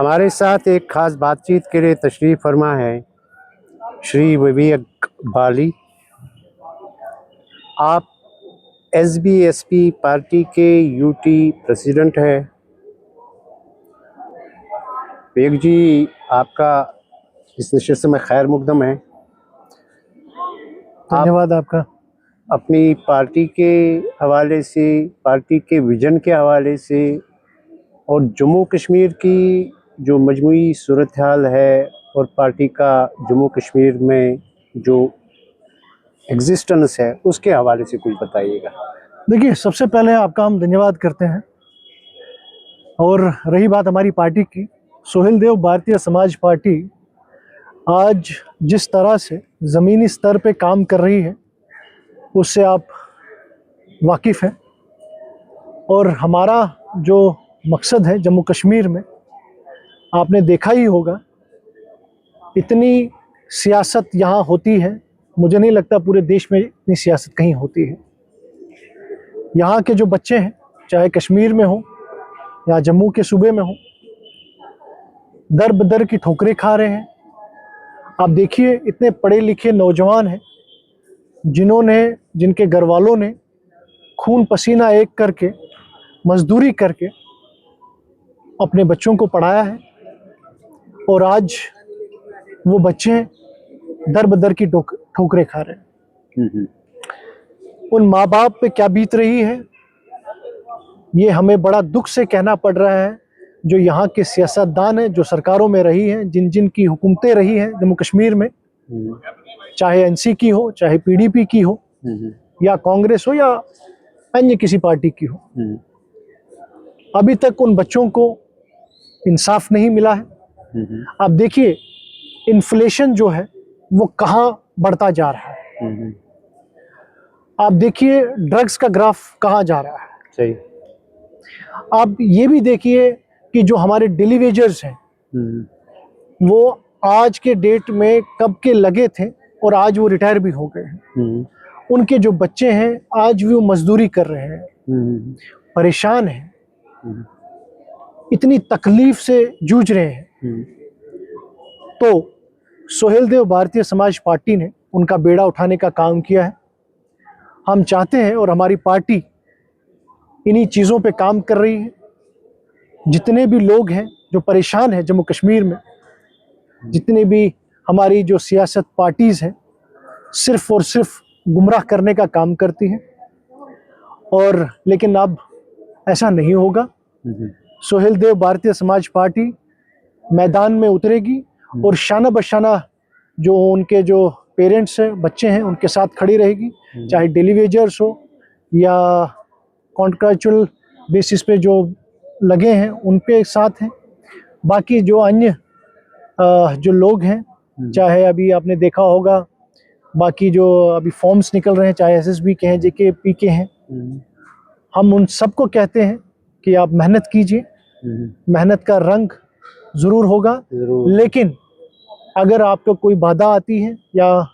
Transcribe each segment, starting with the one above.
हमारे साथ एक खास बातचीत के लिए तशरीफ़ फरमा है श्री विवेक बाली। आप एसबीएसपी पार्टी के यूटी प्रेसिडेंट हैं। विवेक जी, आपका इस नशिस्त में खैर मुकदम है। धन्यवाद आपका। अपनी पार्टी के हवाले से, पार्टी के विजन के हवाले से और जम्मू कश्मीर की जो मजमूई सूरत हाल है और पार्टी का जम्मू कश्मीर में जो एग्जिस्टेंस है उसके हवाले से कुछ बताइएगा। देखिए, सबसे पहले आपका हम धन्यवाद करते हैं। और रही बात हमारी पार्टी की, सोहेल देव भारतीय समाज पार्टी आज जिस तरह से ज़मीनी स्तर पे काम कर रही है उससे आप वाकिफ़ हैं। और हमारा जो मकसद है जम्मू कश्मीर में, आपने देखा ही होगा, इतनी सियासत यहाँ होती है, मुझे नहीं लगता पूरे देश में इतनी सियासत कहीं होती है। यहाँ के जो बच्चे हैं, चाहे कश्मीर में हो या जम्मू के सूबे में हो, दर बदर की ठोकरें खा रहे हैं। आप देखिए, इतने पढ़े लिखे नौजवान हैं जिनके घर वालों ने खून पसीना एक करके, मजदूरी करके अपने बच्चों को पढ़ाया है। और आज वो बच्चे दर बदर की ठोकरें खा रहे हैं। उन माँ बाप पे क्या बीत रही है, ये हमें बड़ा दुख से कहना पड़ रहा है। जो यहाँ के सियासतदान हैं, जो सरकारों में रही हैं, जिन जिन की हुकूमतें रही हैं जम्मू कश्मीर में, चाहे एनसी की हो, चाहे पीडीपी की हो, या कांग्रेस हो, या अन्य किसी पार्टी की हो, अभी तक उन बच्चों को इंसाफ नहीं मिला है। आप देखिए, इन्फ्लेशन जो है वो कहाँ बढ़ता जा रहा है। आप देखिए, ड्रग्स का ग्राफ कहाँ जा रहा है। सही। आप ये भी देखिए कि जो हमारे डेली वेजर्स हैं वो आज के डेट में कब के लगे थे और आज वो रिटायर भी हो गए हैं। उनके जो बच्चे हैं आज भी वो मजदूरी कर रहे हैं, परेशान हैं, इतनी तकलीफ से जूझ रहे हैं। तो सोहेल देव भारतीय समाज पार्टी ने उनका बेड़ा उठाने का काम किया है। हम चाहते हैं और हमारी पार्टी इन्हीं चीज़ों पे काम कर रही है। जितने भी लोग हैं जो परेशान हैं जम्मू कश्मीर में, जितने भी हमारी जो सियासत पार्टीज़ हैं, सिर्फ और सिर्फ गुमराह करने का काम करती हैं। और लेकिन अब ऐसा नहीं होगा। सोहेल देव भारतीय समाज पार्टी मैदान में उतरेगी और शाना बशाना जो उनके जो पेरेंट्स हैं, बच्चे हैं, उनके साथ खड़ी रहेगी। चाहे डेली वेजर्स हो या कॉन्ट्रैक्चुअल बेसिस पे जो लगे हैं उनके साथ हैं। बाकी जो अन्य जो लोग हैं, चाहे अभी आपने देखा होगा, बाकी जो अभी फॉर्म्स निकल रहे हैं, चाहे एसएसबी के हैं, जेकेपी के हैं, हम उन सबको कहते हैं कि आप मेहनत कीजिए। मेहनत का रंग ज़रूर होगा, लेकिन अगर आपको कोई बाधा आती है या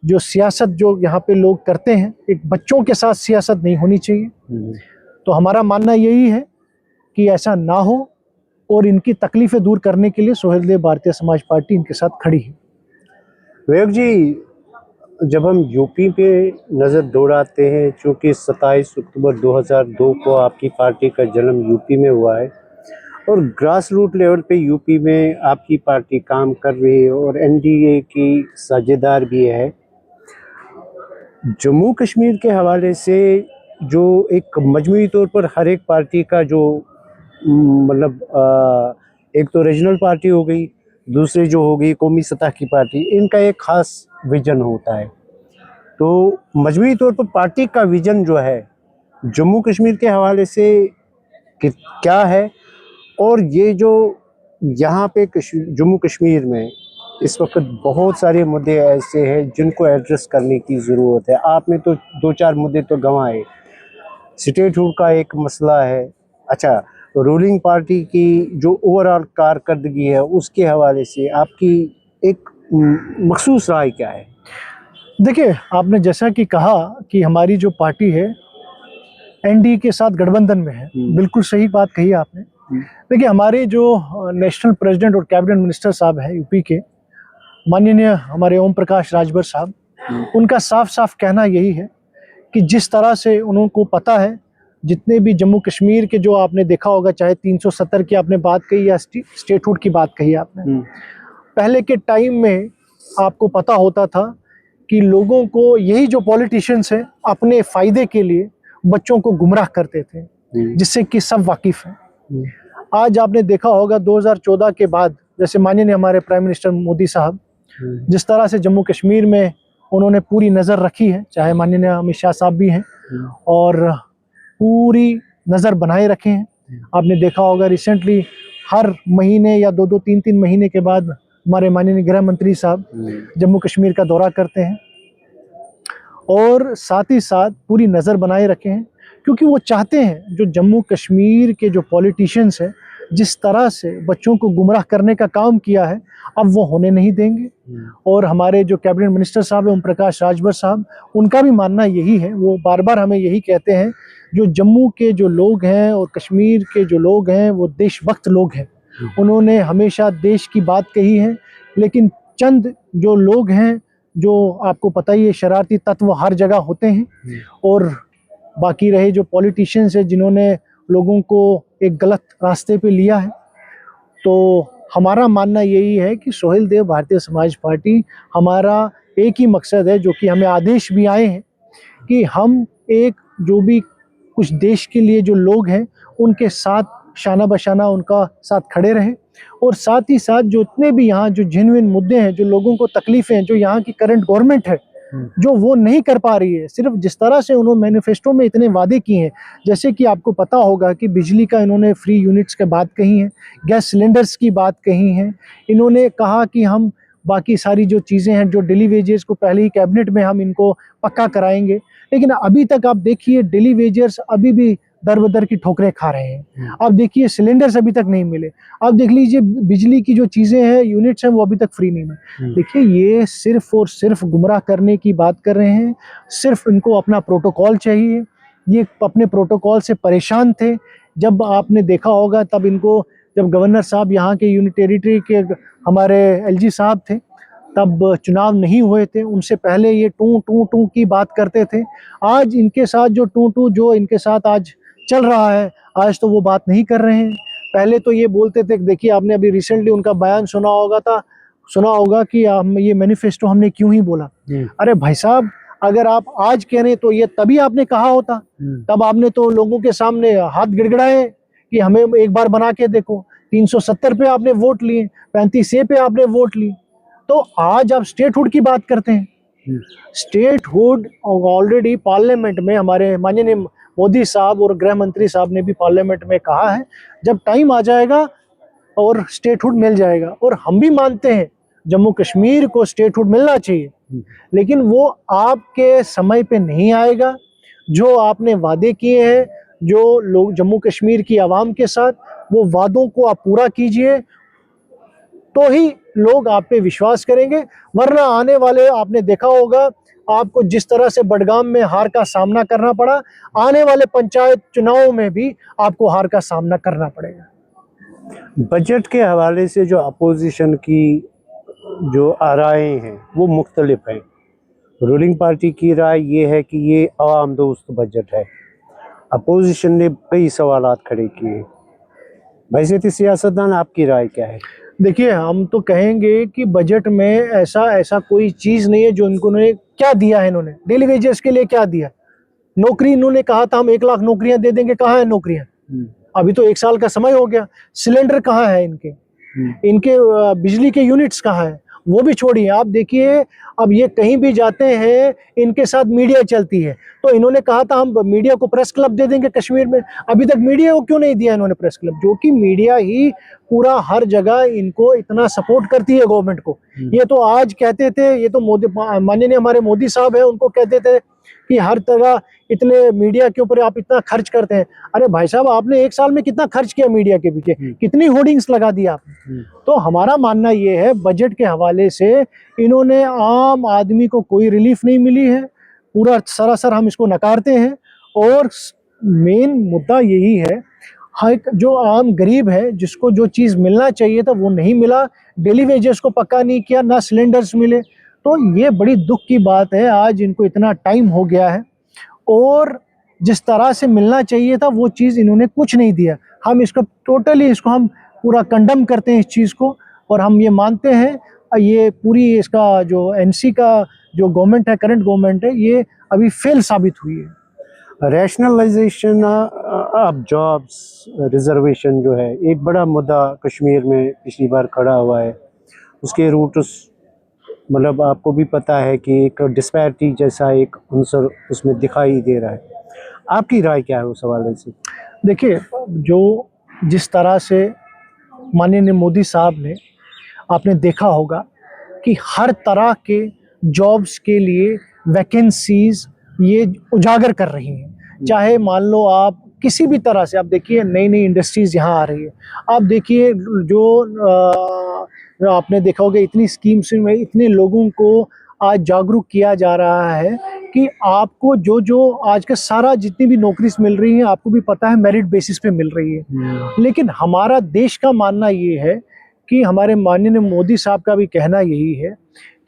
जो सियासत जो यहाँ पे लोग करते हैं, एक बच्चों के साथ सियासत नहीं होनी चाहिए। तो हमारा मानना यही है कि ऐसा ना हो और इनकी तकलीफ़ें दूर करने के लिए सोहेल देव भारतीय समाज पार्टी इनके साथ खड़ी है। विवेक जी, जब हम यूपी पे नज़र दौड़ाते हैं, चूँकि 27 अक्टूबर 2002 को आपकी पार्टी का जन्म यूपी में हुआ है और ग्रास रूट लेवल पे यूपी में आपकी पार्टी काम कर रही है और एनडीए की साझेदार भी है। जम्मू कश्मीर के हवाले से जो एक मजमूई तौर पर हर एक पार्टी का जो मतलब एक तो रीजनल पार्टी हो गई, दूसरी जो होगी कौमी सतह की पार्टी, इनका एक ख़ास विजन होता है। तो मजमूई तौर पर पार्टी का विजन जो है जम्मू कश्मीर के हवाले से क्या है, और ये जो यहाँ पे जम्मू कश्मीर में इस वक्त बहुत सारे मुद्दे ऐसे हैं जिनको एड्रेस करने की ज़रूरत है। आपने तो 2-4 मुद्दे तो गंवाए। स्टेटहुड का एक मसला है, अच्छा, रूलिंग पार्टी की जो ओवरऑल कारकर्दगी है उसके हवाले से आपकी एक मखसूस राय क्या है? देखिए, आपने जैसा कि कहा कि हमारी जो पार्टी है एनडीए के साथ गठबंधन में है, बिल्कुल सही बात कही आपने। देखिए, हमारे जो नेशनल प्रेसिडेंट और कैबिनेट मिनिस्टर साहब हैं यूपी के, माननीय हमारे ओम प्रकाश राजभर साहब, उनका साफ साफ कहना यही है कि जिस तरह से उनको पता है, जितने भी जम्मू कश्मीर के जो आपने देखा होगा, चाहे 370 की आपने बात कही या स्टेटहुड की बात कही आपने, पहले के टाइम में आपको पता होता था कि लोगों को यही जो पॉलिटिशियंस हैं अपने फ़ायदे के लिए बच्चों को गुमराह करते थे, जिससे कि सब वाकिफ़ हैं। आज आपने देखा होगा 2014 के बाद, जैसे माननीय हमारे प्राइम मिनिस्टर मोदी साहब जिस तरह से जम्मू कश्मीर में उन्होंने पूरी नज़र रखी है, चाहे माननीय अमित शाह साहब भी हैं और पूरी नज़र बनाए रखे हैं। आपने देखा होगा रिसेंटली हर महीने या 2-2, 3-3 महीने के बाद हमारे माननीय गृह मंत्री साहब जम्मू कश्मीर का दौरा करते हैं और साथ ही साथ पूरी नज़र बनाए रखे हैं, क्योंकि वो चाहते हैं जो जम्मू कश्मीर के जो पॉलिटिशियंस हैं जिस तरह से बच्चों को गुमराह करने का काम किया है, अब वो होने नहीं देंगे। और हमारे जो कैबिनेट मिनिस्टर साहब हैं ओम प्रकाश राजभर साहब, उनका भी मानना यही है, वो बार बार हमें यही कहते हैं, जो जम्मू के जो लोग हैं और कश्मीर के जो लोग हैं वो देशभक्त लोग हैं। उन्होंने हमेशा देश की बात कही है, लेकिन चंद जो लोग हैं, जो आपको पता ही है शरारती तत्व हर जगह होते हैं, और बाकी रहे जो पॉलिटिशियंस हैं जिन्होंने लोगों को एक गलत रास्ते पे लिया है। तो हमारा मानना यही है कि सोहेल देव भारतीय समाज पार्टी, हमारा एक ही मकसद है, जो कि हमें आदेश भी आए हैं कि हम एक जो भी कुछ देश के लिए जो लोग हैं उनके साथ शाना बशाना उनका साथ खड़े रहें, और साथ ही साथ जो इतने भी यहाँ जो जेन्युइन मुद्दे हैं, जो लोगों को तकलीफ़ें हैं, जो यहाँ की करंट गवर्नमेंट है जो वो नहीं कर पा रही है, सिर्फ जिस तरह से उन्होंने मैनिफेस्टो में इतने वादे किए हैं, जैसे कि आपको पता होगा कि बिजली का इन्होंने फ्री यूनिट्स की बात कही है, गैस सिलेंडर्स की बात कही है, इन्होंने कहा कि हम बाकी सारी जो चीज़ें हैं, जो डेली वेजेस को पहले ही कैबिनेट में हम इनको पक्का कराएंगे, लेकिन अभी तक आप देखिए डेली वेजर्स अभी भी दर बदर की ठोकरें खा रहे हैं। अब देखिए सिलेंडर्स अभी तक नहीं मिले, अब देख लीजिए बिजली की जो चीज़ें हैं, यूनिट्स हैं, वो अभी तक फ्री नहीं मिले। देखिए ये सिर्फ और सिर्फ गुमराह करने की बात कर रहे हैं, सिर्फ इनको अपना प्रोटोकॉल चाहिए। ये अपने प्रोटोकॉल से परेशान थे। जब आपने देखा होगा तब इनको, जब गवर्नर साहब यहाँ के यूनियन टेरिटरी के हमारे एलजी साहब थे, तब चुनाव नहीं हुए थे, उनसे पहले ये टू टू टू की बात करते थे। आज इनके साथ जो टू टू जो इनके साथ आज चल रहा है, आज तो वो बात नहीं कर रहे हैं। पहले तो ये बोलते थे, देखिए आपने अभी रिसेंटली उनका बयान सुना होगा कि हम ये मैनिफेस्टो हमने क्यों ही बोला। अरे भाई साहब, अगर आप आज कह रहे हैं तो ये तभी आपने कहा होता, तब आपने तो लोगों के सामने हाथ गिड़गिड़ाए कि हमें एक बार बना के देखो। 370 पे आपने वोट लिए, 35 पे आपने वोट लिए, तो आज आप स्टेटहुड की बात करते हैं। स्टेटहुड ऑलरेडी पार्लियामेंट में हमारे माननीय मोदी साहब और गृह मंत्री साहब ने भी पार्लियामेंट में कहा है, जब टाइम आ जाएगा और स्टेटहुड मिल जाएगा। और हम भी मानते हैं जम्मू कश्मीर को स्टेटहुड मिलना चाहिए, लेकिन वो आपके समय पे नहीं आएगा। जो आपने वादे किए हैं जो लोग जम्मू कश्मीर की आवाम के साथ, वो वादों को आप पूरा कीजिए, तो ही लोग आप पे विश्वास करेंगे। वरना आने वाले, आपने देखा होगा आपको जिस तरह से बडगाम में हार का सामना करना पड़ा, आने वाले पंचायत चुनावों में भी आपको हार का सामना करना पड़ेगा। बजट के हवाले से जो अपोजिशन की जो आराएं हैं वो मुख्तलिफ हैं। रूलिंग पार्टी की राय ये है कि ये आवाम दोस्त बजट है, अपोजिशन ने कई सवालात खड़े किए। वैसे सियासतदान, आपकी राय क्या है? देखिए, हम तो कहेंगे कि बजट में ऐसा कोई चीज़ नहीं है जो इन्होंने क्या दिया है। इन्होंने डेली वेजेस के लिए क्या दिया? नौकरी इन्होंने कहा था हम 1 लाख नौकरियां दे देंगे, कहाँ है नौकरियां? अभी तो 1 साल का समय हो गया। सिलेंडर कहाँ है इनके बिजली के यूनिट्स कहाँ है? वो भी छोड़िए। आप देखिए, अब ये कहीं भी जाते हैं इनके साथ मीडिया चलती है, तो इन्होंने कहा था हम मीडिया को प्रेस क्लब दे देंगे कश्मीर में। अभी तक मीडिया को क्यों नहीं दिया इन्होंने प्रेस क्लब? जो कि मीडिया ही पूरा हर जगह इनको इतना सपोर्ट करती है गवर्नमेंट को। ये तो आज कहते थे, ये तो मोदी, माननीय हमारे मोदी साहब है, उनको कहते थे कि हर तरह इतने मीडिया के ऊपर आप इतना खर्च करते हैं। अरे भाई साहब, आपने 1 साल में कितना खर्च किया मीडिया के पीछे? कितनी होर्डिंग्स लगा दी आपने? तो हमारा मानना ये है, बजट के हवाले से इन्होंने आम आदमी को कोई रिलीफ नहीं मिली है, पूरा सरासर हम इसको नकारते हैं। और मेन मुद्दा यही है, हाँ, एक जो आम गरीब है जिसको जो चीज़ मिलना चाहिए था वो नहीं मिला, डेली वेजेस को पक्का नहीं किया, ना सिलेंडर्स मिले। तो ये बड़ी दुख की बात है, आज इनको इतना टाइम हो गया है और जिस तरह से मिलना चाहिए था वो चीज़ इन्होंने कुछ नहीं दिया। हम इसको टोटली इसको हम पूरा कंडम करते हैं इस चीज़ को, और हम ये मानते हैं ये पूरी इसका जो एनसी का जो गवर्नमेंट है, करंट गवर्नमेंट है, ये अभी फेल साबित हुई है। रैशनलाइजेशन ऑफ जॉब्स रिजर्वेशन जो है एक बड़ा मुद्दा कश्मीर में पिछली बार खड़ा हुआ है। उसके रूट्स मतलब आपको भी पता है कि एक डिस्पैरिटी जैसा एक अंसर उसमें दिखाई दे रहा है। आपकी राय क्या है उस हवाले से? देखिए, जो जिस तरह से माननीय मोदी साहब ने, आपने देखा होगा कि हर तरह के जॉब्स के लिए वैकेंसीज ये उजागर कर रही हैं। चाहे मान लो आप किसी भी तरह से, आप देखिए नई नई इंडस्ट्रीज यहाँ आ रही है। आप देखिए जो आपने देखा होगा इतनी स्कीम्स में इतने लोगों को आज जागरूक किया जा रहा है कि आपको जो जो आज का सारा जितनी भी नौकरी मिल रही है आपको भी पता है मेरिट बेसिस पे मिल रही है। लेकिन हमारा देश का मानना ये है कि हमारे माननीय मोदी साहब का भी कहना यही है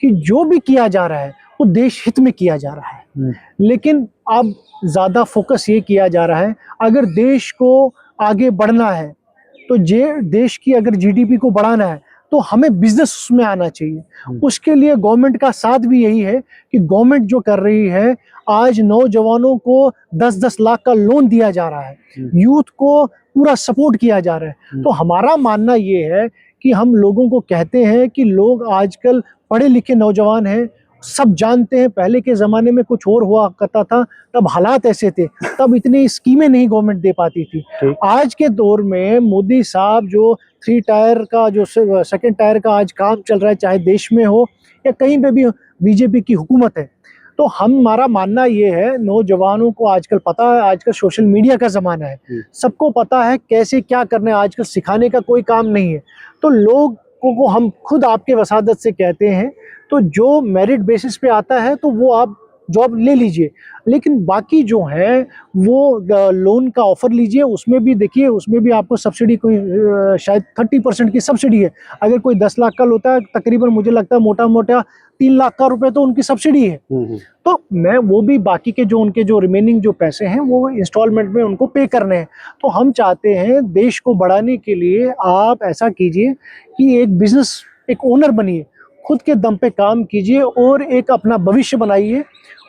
कि जो भी किया जा रहा है वो देश हित में किया जा रहा है। लेकिन अब ज़्यादा फोकस ये किया जा रहा है, अगर देश को आगे बढ़ना है तो देश की अगर जीडीपी को बढ़ाना है तो हमें बिजनेस में आना चाहिए। उसके लिए गवर्नमेंट का साथ भी यही है कि गवर्नमेंट जो कर रही है, आज नौजवानों को 10-10 लाख का लोन दिया जा रहा है, यूथ को पूरा सपोर्ट किया जा रहा है। तो हमारा मानना ये है कि हम लोगों को कहते हैं कि लोग आजकल पढ़े लिखे नौजवान हैं, सब जानते हैं पहले के ज़माने में कुछ और हुआ करता था, तब हालात ऐसे थे, तब इतनी स्कीमें नहीं गवर्नमेंट दे पाती थी। आज के दौर में मोदी साहब जो 3 टायर का जो सेकंड टायर का आज काम चल रहा है, चाहे देश में हो या कहीं पे भी बीजेपी की हुकूमत है, तो हमारा मानना ये है, नौजवानों को आजकल पता है, आजकल सोशल मीडिया का ज़माना है, सबको पता है कैसे क्या करना है, आजकल सिखाने का कोई काम नहीं है। तो लोगों को हम खुद आपके वसादत से कहते हैं, तो जो मेरिट बेसिस पे आता है तो वो आप जॉब ले लीजिए, लेकिन बाकी जो है वो लोन का ऑफर लीजिए। उसमें भी देखिए, उसमें भी आपको सब्सिडी कोई शायद 30% की सब्सिडी है। अगर कोई 10 लाख का होता है, तकरीबन मुझे लगता है मोटा मोटा 3 लाख का रुपए तो उनकी सब्सिडी है। तो मैं वो भी बाकी के जो उनके जो रिमेनिंग जो पैसे हैं वो इंस्टॉलमेंट में उनको पे करने हैं। तो हम चाहते हैं देश को बढ़ाने के लिए आप ऐसा कीजिए कि एक बिजनेस, एक ओनर बनिए, खुद के दम पे काम कीजिए और एक अपना भविष्य बनाइए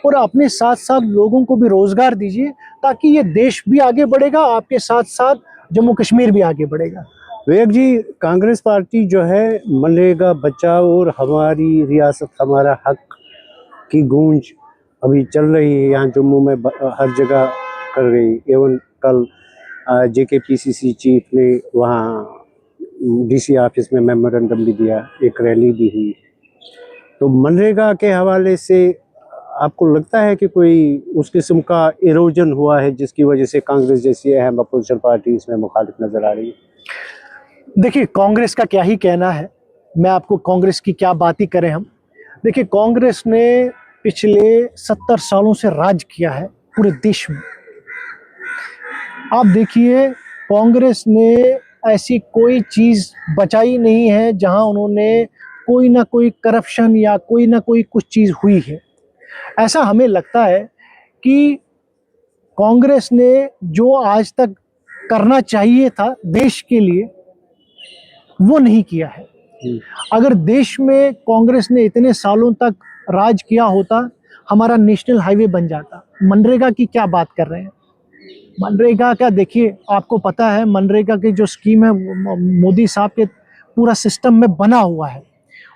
और अपने साथ साथ लोगों को भी रोजगार दीजिए, ताकि ये देश भी आगे बढ़ेगा, आपके साथ साथ जम्मू कश्मीर भी आगे बढ़ेगा। विवेक जी, कांग्रेस पार्टी जो है मनरेगा बचाओ और हमारी रियासत हमारा हक की गूंज अभी चल रही है, यहाँ जम्मू में हर जगह कर रही। एवं कल जेकेपीसीसी चीफ ने वहाँ डीसी ऑफिस में मेमोरेंडम भी दिया, एक रैली भी हुई। तो मनरेगा के हवाले से आपको लगता है कि कोई उस किस्म का इरोजन हुआ है जिसकी वजह से कांग्रेस जैसी अहम अपोजिशन पार्टी इसमें मुखालिफ नजर आ रही है? देखिए, कांग्रेस का क्या ही कहना है, मैं आपको कांग्रेस की क्या बात ही करें हम। देखिए, कांग्रेस ने पिछले 70 सालों से राज किया है पूरे देश में। आप देखिए, कांग्रेस ने ऐसी कोई चीज़ बचाई नहीं है जहां उन्होंने कोई ना कोई करप्शन या कोई ना कोई कुछ चीज़ हुई है। ऐसा हमें लगता है कि कांग्रेस ने जो आज तक करना चाहिए था देश के लिए वो नहीं किया है। अगर देश में कांग्रेस ने इतने सालों तक राज किया होता, हमारा नेशनल हाईवे बन जाता। मनरेगा की क्या बात कर रहे हैं? मनरेगा का देखिए, आपको पता है मनरेगा की जो स्कीम है मोदी साहब के पूरा सिस्टम में बना हुआ है।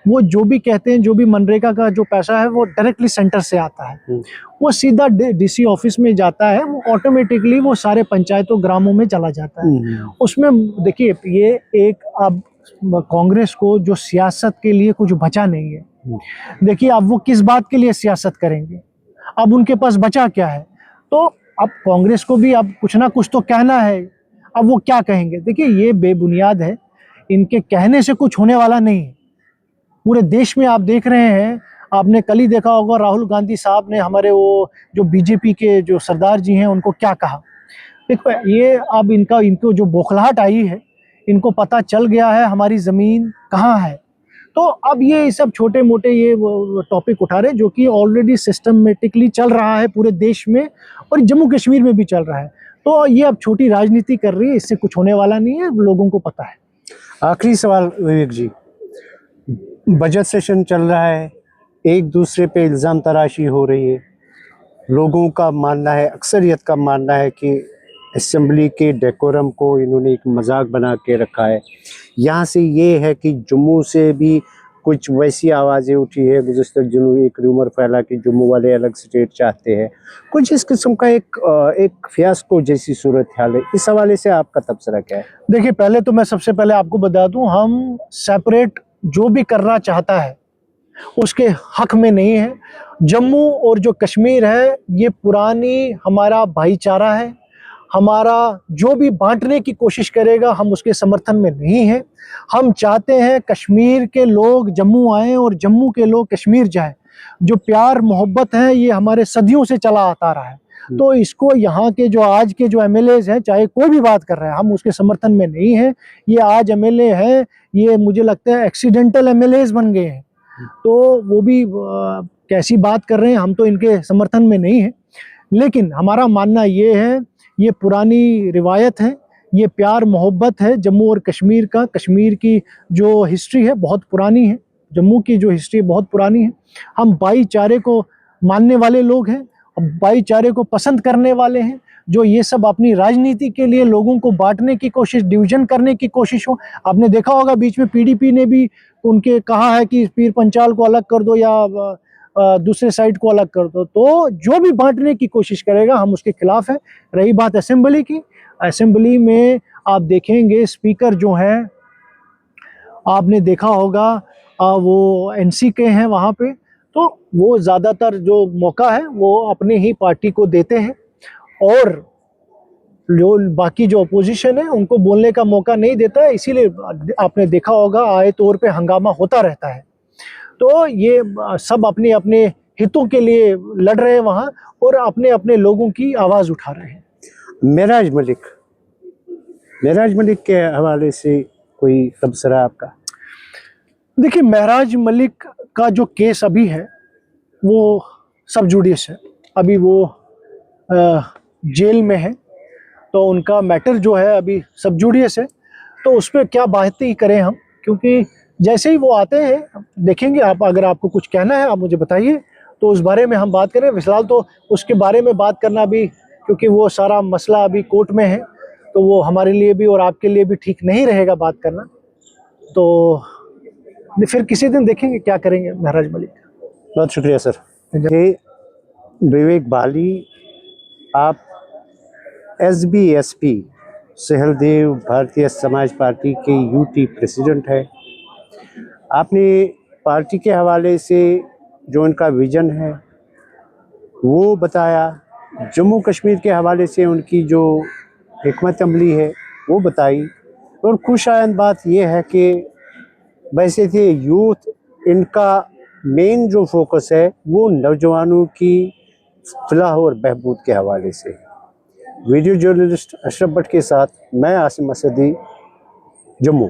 वो जो भी कहते हैं, जो भी मनरेगा का जो पैसा है वो डायरेक्टली सेंटर से आता है, वो सीधा डीसी ऑफिस में जाता है, वो ऑटोमेटिकली वो सारे पंचायतों ग्रामों में चला जाता है। उसमें देखिए, ये एक अब कांग्रेस को जो सियासत के लिए कुछ बचा नहीं है। देखिए, अब वो किस बात के लिए सियासत करेंगे, अब उनके पास बचा क्या है? तो अब कांग्रेस को भी अब कुछ ना कुछ तो कहना है। अब वो क्या कहेंगे? देखिए, ये बेबुनियाद है, इनके कहने से कुछ होने वाला नहीं है। पूरे देश में आप देख रहे हैं, आपने कल ही देखा होगा राहुल गांधी साहब ने हमारे वो जो बीजेपी के जो सरदार जी हैं उनको क्या कहा। देखो ये अब इनको जो बौखलाहट आई है, इनको पता चल गया है हमारी ज़मीन कहाँ है। तो अब ये सब छोटे मोटे ये टॉपिक उठा रहे हैं जो कि ऑलरेडी सिस्टमेटिकली चल रहा है पूरे देश में और जम्मू कश्मीर में भी चल रहा है। तो ये अब छोटी राजनीति कर रही है, इससे कुछ होने वाला नहीं है, लोगों को पता है। आखिरी सवाल विवेक जी, बजट सेशन चल रहा है, एक दूसरे पे इल्ज़ाम तराशी हो रही है, लोगों का मानना है, अक्सरियत का मानना है कि असेंबली के डेकोरम को इन्होंने एक मजाक बना के रखा है। यहाँ से ये है कि जम्मू से भी कुछ वैसी आवाज़ें उठी है गुज़श्ता दिनों, एक रूमर फैला कि जम्मू वाले अलग स्टेट चाहते हैं, कुछ इस किस्म का एक फियास्को जैसी सूरत हाल है। इस हवाले से आपका तबसरा क्या है? देखिए, पहले तो मैं सबसे पहले आपको बता दूं, हम सेपरेट जो भी करना चाहता है उसके हक में नहीं है। जम्मू और जो कश्मीर है ये पुरानी हमारा भाईचारा है, हमारा जो भी बांटने की कोशिश करेगा हम उसके समर्थन में नहीं है। हम चाहते हैं कश्मीर के लोग जम्मू आएं और जम्मू के लोग कश्मीर जाएं। जो प्यार मोहब्बत है ये हमारे सदियों से चला आता रहा है। तो इसको यहाँ के जो आज के जो एमएलएज हैं, चाहे कोई भी बात कर रहे हैं, हम उसके समर्थन में नहीं है। ये आज एमएलए हैं, ये मुझे लगता है एक्सीडेंटल एमएलएज बन गए हैं, तो वो भी कैसी बात कर रहे हैं, हम तो इनके समर्थन में नहीं है। लेकिन हमारा मानना ये है, ये पुरानी रिवायत है, ये प्यार मोहब्बत है जम्मू और कश्मीर का। कश्मीर की जो हिस्ट्री है बहुत पुरानी है, जम्मू की जो हिस्ट्री बहुत पुरानी है। हम भाईचारे को मानने वाले लोग हैं, भाईचारे को पसंद करने वाले हैं। जो ये सब अपनी राजनीति के लिए लोगों को बांटने की कोशिश, डिवीजन करने की कोशिश हो, आपने देखा होगा बीच में पीडीपी ने भी उनके कहा है कि पीर पंचाल को अलग कर दो या दूसरे साइड को अलग कर दो। तो जो भी बांटने की कोशिश करेगा हम उसके खिलाफ है। रही बात असेंबली की, असेंबली में आप देखेंगे स्पीकर जो है, आपने देखा होगा वो एनसी के हैं वहाँ पे, तो वो ज़्यादातर जो मौका है वो अपने ही पार्टी को देते हैं और जो बाकी जो अपोजिशन है उनको बोलने का मौका नहीं देता है। इसीलिए आपने देखा होगा आए तौर पे हंगामा होता रहता है। तो ये सब अपने अपने हितों के लिए लड़ रहे हैं वहाँ और अपने अपने लोगों की आवाज़ उठा रहे हैं। महराज मलिक के हवाले से कोई तबसरा आपका? देखिए, महराज मलिक का जो केस अभी है वो सब जुडिस है, अभी वो जेल में है, तो उनका मैटर जो है अभी सब जुडिस है। तो उस पर क्या बातें करें हम, क्योंकि जैसे ही वो आते हैं देखेंगे। आप अगर आपको कुछ कहना है आप मुझे बताइए, तो उस बारे में हम बात करें। फिलहाल तो उसके बारे में बात करना भी, क्योंकि वो सारा मसला अभी कोर्ट में है, तो वो हमारे लिए भी और आपके लिए भी ठीक नहीं रहेगा बात करना। तो फिर किसी दिन देखेंगे क्या करेंगे महराज मलिक। बहुत शुक्रिया सर। विवेक बाली, आप SBSP सहलदेव भारतीय समाज पार्टी के यूटी प्रेसिडेंट है। आपने पार्टी के हवाले से जो उनका विजन है वो बताया, जम्मू कश्मीर के हवाले से उनकी जो हिकमत अमली है वो बताई, और खुशायन बात यह है कि वैसे थे यूथ, इनका मेन जो फोकस है वो नौजवानों की फलाह और बहबूद के हवाले से। वीडियो जर्नलिस्ट अशरफ भट्ट के साथ मैं आसिम असदी, जम्मू।